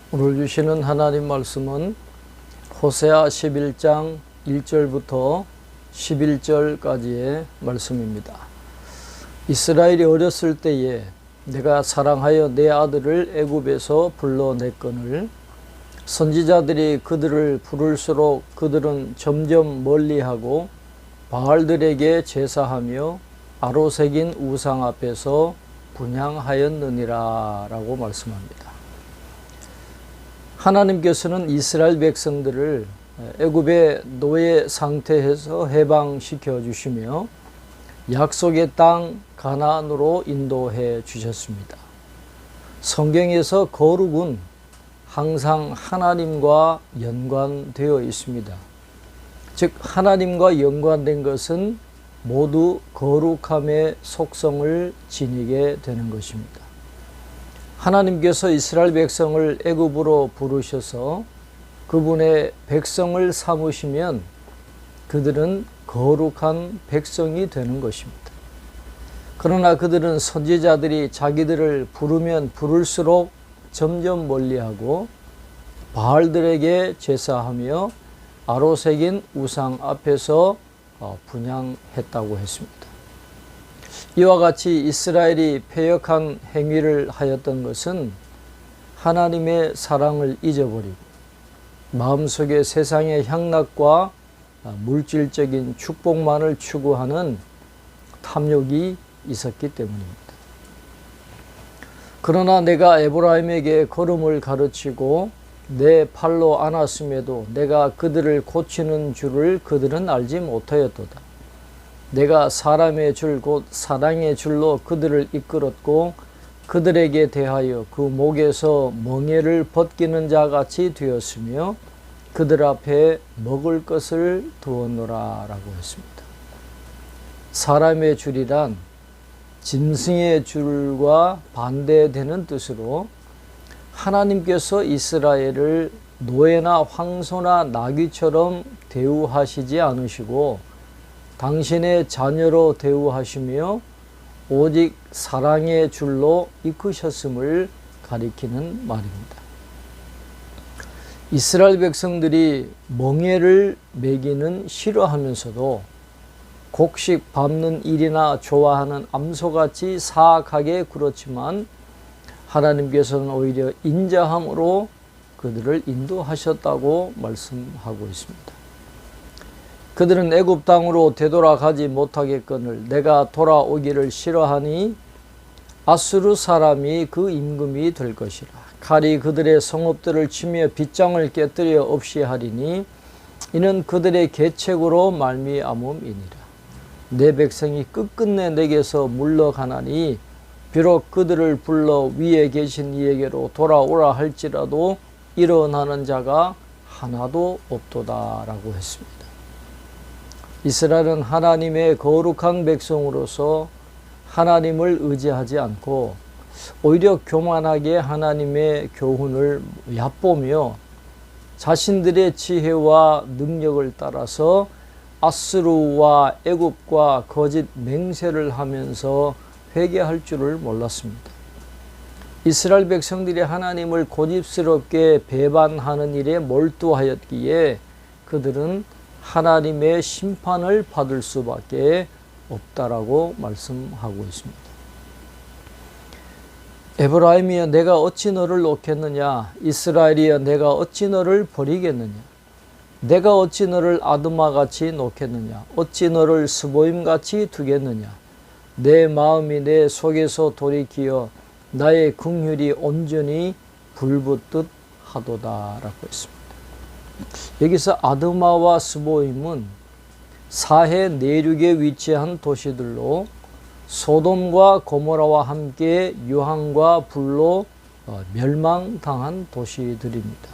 오늘 주시는 하나님 말씀은 호세아 11장 1절부터 11절까지의 말씀입니다. 이스라엘이 어렸을 때에 내가 사랑하여 내 아들을 애굽에서 불러냈거늘 선지자들이 그들을 부를수록 그들은 점점 멀리하고 바알들에게 제사하며 아로새긴 우상 앞에서 분향하였느니라 라고 말씀합니다. 하나님께서는 이스라엘 백성들을 애굽의 노예 상태에서 해방시켜 주시며 약속의 땅 가나안으로 인도해 주셨습니다. 성경에서 거룩은 항상 하나님과 연관되어 있습니다. 즉 하나님과 연관된 것은 모두 거룩함의 속성을 지니게 되는 것입니다. 하나님께서 이스라엘 백성을 애굽으로 부르셔서 그분의 백성을 삼으시면 그들은 거룩한 백성이 되는 것입니다. 그러나 그들은 선지자들이 자기들을 부르면 부를수록 점점 멀리하고 바알들에게 제사하며 아로새긴 우상 앞에서 분향했다고 했습니다. 이와 같이 이스라엘이 패역한 행위를 하였던 것은 하나님의 사랑을 잊어버리고 마음속에 세상의 향락과 물질적인 축복만을 추구하는 탐욕이 있었기 때문입니다. 그러나 내가 에브라임에게 걸음을 가르치고 내 팔로 안았음에도 내가 그들을 고치는 줄을 그들은 알지 못하였도다. 내가 사람의 줄 곧 사랑의 줄로 그들을 이끌었고 그들에게 대하여 그 목에서 멍에를 벗기는 자같이 되었으며 그들 앞에 먹을 것을 두었노라 라고 했습니다. 사람의 줄이란 짐승의 줄과 반대되는 뜻으로 하나님께서 이스라엘을 노예나 황소나 나귀처럼 대우하시지 않으시고 당신의 자녀로 대우하시며 오직 사랑의 줄로 이끄셨음을 가리키는 말입니다. 이스라엘 백성들이 멍에를 매기는 싫어하면서도 곡식 밟는 일이나 좋아하는 암소같이 사악하게 굴었지만 하나님께서는 오히려 인자함으로 그들을 인도하셨다고 말씀하고 있습니다. 그들은 애굽 땅으로 되돌아가지 못하겠거늘 내가 돌아오기를 싫어하니 아수르 사람이 그 임금이 될 것이라. 칼이 그들의 성읍들을 치며 빗장을 깨뜨려 없이 하리니 이는 그들의 계책으로 말미암음이니라. 내 백성이 끝끝내 내게서 물러가나니 비록 그들을 불러 위에 계신 이에게로 돌아오라 할지라도 일어나는 자가 하나도 없도다 라고 했습니다. 이스라엘은 하나님의 거룩한 백성으로서 하나님을 의지하지 않고 오히려 교만하게 하나님의 교훈을 얕보며 자신들의 지혜와 능력을 따라서 아수르와 애굽과 거짓 맹세를 하면서 회개할 줄을 몰랐습니다. 이스라엘 백성들이 하나님을 고집스럽게 배반하는 일에 몰두하였기에 그들은 하나님의 심판을 받을 수밖에 없다라고 말씀하고 있습니다. 에브라임이여 내가 어찌 너를 놓겠느냐, 이스라엘이여 내가 어찌 너를 버리겠느냐, 내가 어찌 너를 아드마같이 놓겠느냐, 어찌 너를 스보임같이 두겠느냐, 내 마음이 내 속에서 돌이키어 나의 긍휼이 온전히 불붙듯 하도다 라고 했습니다. 여기서 아드마와 스보임은 사해 내륙에 위치한 도시들로 소돔과 고모라와 함께 유황과 불로 멸망당한 도시들입니다.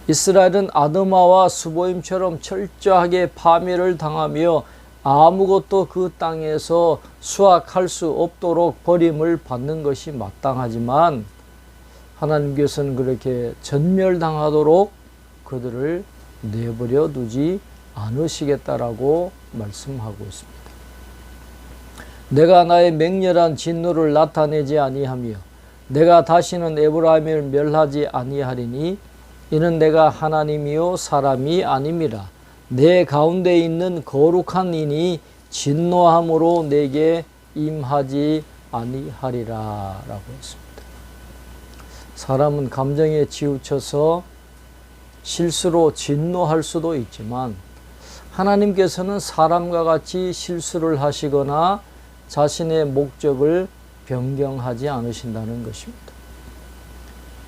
이스라엘은 아드마와 스보임처럼 철저하게 파멸을 당하며 아무것도 그 땅에서 수확할 수 없도록 버림을 받는 것이 마땅하지만 하나님께서는 그렇게 전멸당하도록 그들을 내버려 두지 않으시겠다라고 말씀하고 있습니다. 내가 나의 맹렬한 진노를 나타내지 아니하며 내가 다시는 에브라임을 멸하지 아니하리니 이는 내가 하나님이요 사람이 아님이라. 내 가운데 있는 거룩한 이니 진노함으로 내게 임하지 아니하리라 라고 했습니다. 사람은 감정에 치우쳐서 실수로 진노할 수도 있지만 하나님께서는 사람과 같이 실수를 하시거나 자신의 목적을 변경하지 않으신다는 것입니다.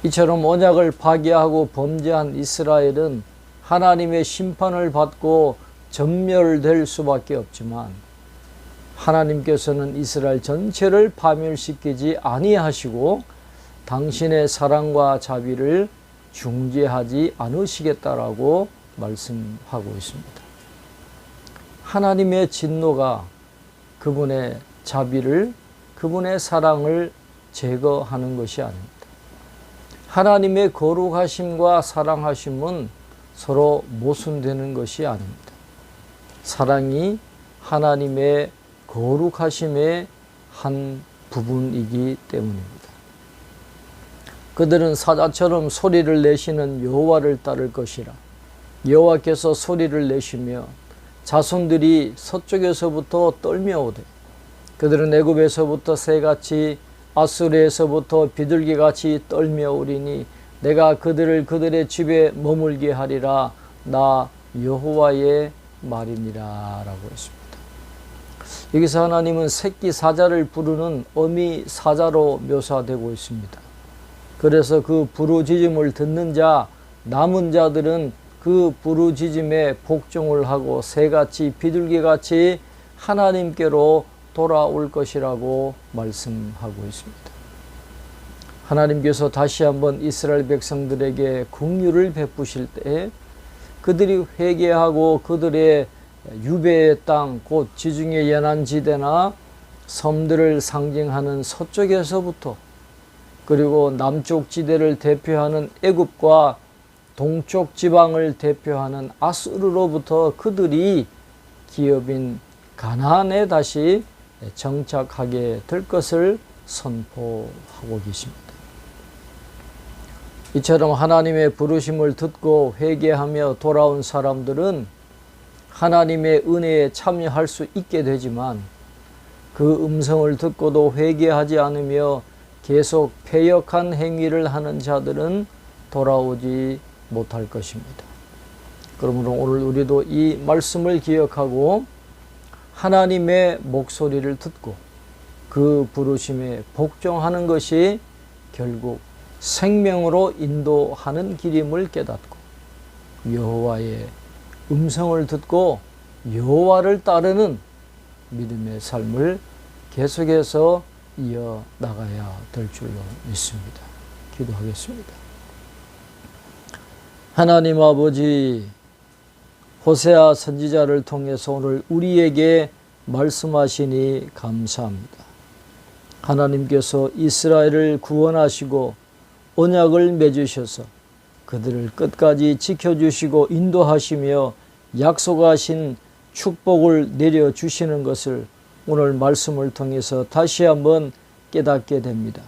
이처럼 언약을 파괴하고 범죄한 이스라엘은 하나님의 심판을 받고 전멸될 수밖에 없지만 하나님께서는 이스라엘 전체를 파멸시키지 아니하시고 당신의 사랑과 자비를 중재하지 않으시겠다라고 말씀하고 있습니다. 하나님의 진노가 그분의 자비를, 그분의 사랑을 제거하는 것이 아닙니다. 하나님의 거룩하심과 사랑하심은 서로 모순되는 것이 아닙니다. 사랑이 하나님의 거룩하심의 한 부분이기 때문입니다. 그들은 사자처럼 소리를 내시는 여호와를 따를 것이라. 여호와께서 소리를 내시며 자손들이 서쪽에서부터 떨며오되 그들은 애굽에서부터 새같이 아수르에서부터 비둘기같이 떨며오리니 내가 그들을 그들의 집에 머물게 하리라. 나 여호와의 말이니라 라고 했습니다. 여기서 하나님은 새끼 사자를 부르는 어미 사자로 묘사되고 있습니다. 그래서 그 부르짖음을 듣는 자, 남은 자들은 그 부르짖음에 복종을 하고 새같이 비둘기같이 하나님께로 돌아올 것이라고 말씀하고 있습니다. 하나님께서 다시 한번 이스라엘 백성들에게 긍휼을 베푸실 때 그들이 회개하고 그들의 유배의 땅, 곧 지중해 연안지대나 섬들을 상징하는 서쪽에서부터 그리고 남쪽 지대를 대표하는 애굽과 동쪽 지방을 대표하는 아수르로부터 그들이 기업인 가나안에 다시 정착하게 될 것을 선포하고 계십니다. 이처럼 하나님의 부르심을 듣고 회개하며 돌아온 사람들은 하나님의 은혜에 참여할 수 있게 되지만 그 음성을 듣고도 회개하지 않으며 계속 패역한 행위를 하는 자들은 돌아오지 못할 것입니다. 그러므로 오늘 우리도 이 말씀을 기억하고 하나님의 목소리를 듣고 그 부르심에 복종하는 것이 결국 생명으로 인도하는 길임을 깨닫고 여호와의 음성을 듣고 여호와를 따르는 믿음의 삶을 계속해서 이어나가야 될 줄로 믿습니다. 기도하겠습니다. 하나님 아버지, 호세아 선지자를 통해서 오늘 우리에게 말씀하시니 감사합니다. 하나님께서 이스라엘을 구원하시고 언약을 맺으셔서 그들을 끝까지 지켜주시고 인도하시며 약속하신 축복을 내려주시는 것을 오늘 말씀을 통해서 다시 한번 깨닫게 됩니다.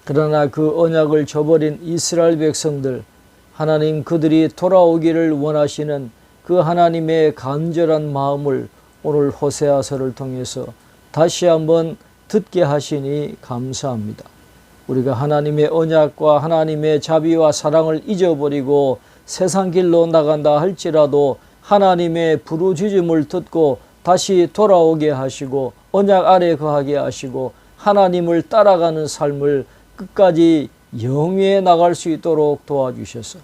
그러나 그 언약을 저버린 이스라엘 백성들, 하나님 그들이 돌아오기를 원하시는 그 하나님의 간절한 마음을 오늘 호세아서를 통해서 다시 한번 듣게 하시니 감사합니다. 우리가 하나님의 언약과 하나님의 자비와 사랑을 잊어버리고 세상 길로 나간다 할지라도 하나님의 부르짖음을 듣고 다시 돌아오게 하시고 언약 아래 거하게 하시고 하나님을 따라가는 삶을 끝까지 영위해 나갈 수 있도록 도와주셔서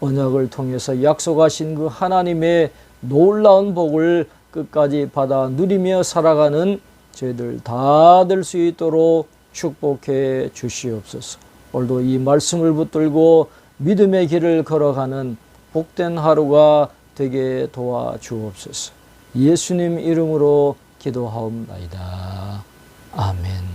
언약을 통해서 약속하신 그 하나님의 놀라운 복을 끝까지 받아 누리며 살아가는 저희들 다 될 수 있도록 축복해 주시옵소서. 오늘도 이 말씀을 붙들고 믿음의 길을 걸어가는 복된 하루가 되게 도와주옵소서. 예수님 이름으로 기도하옵나이다. 아멘.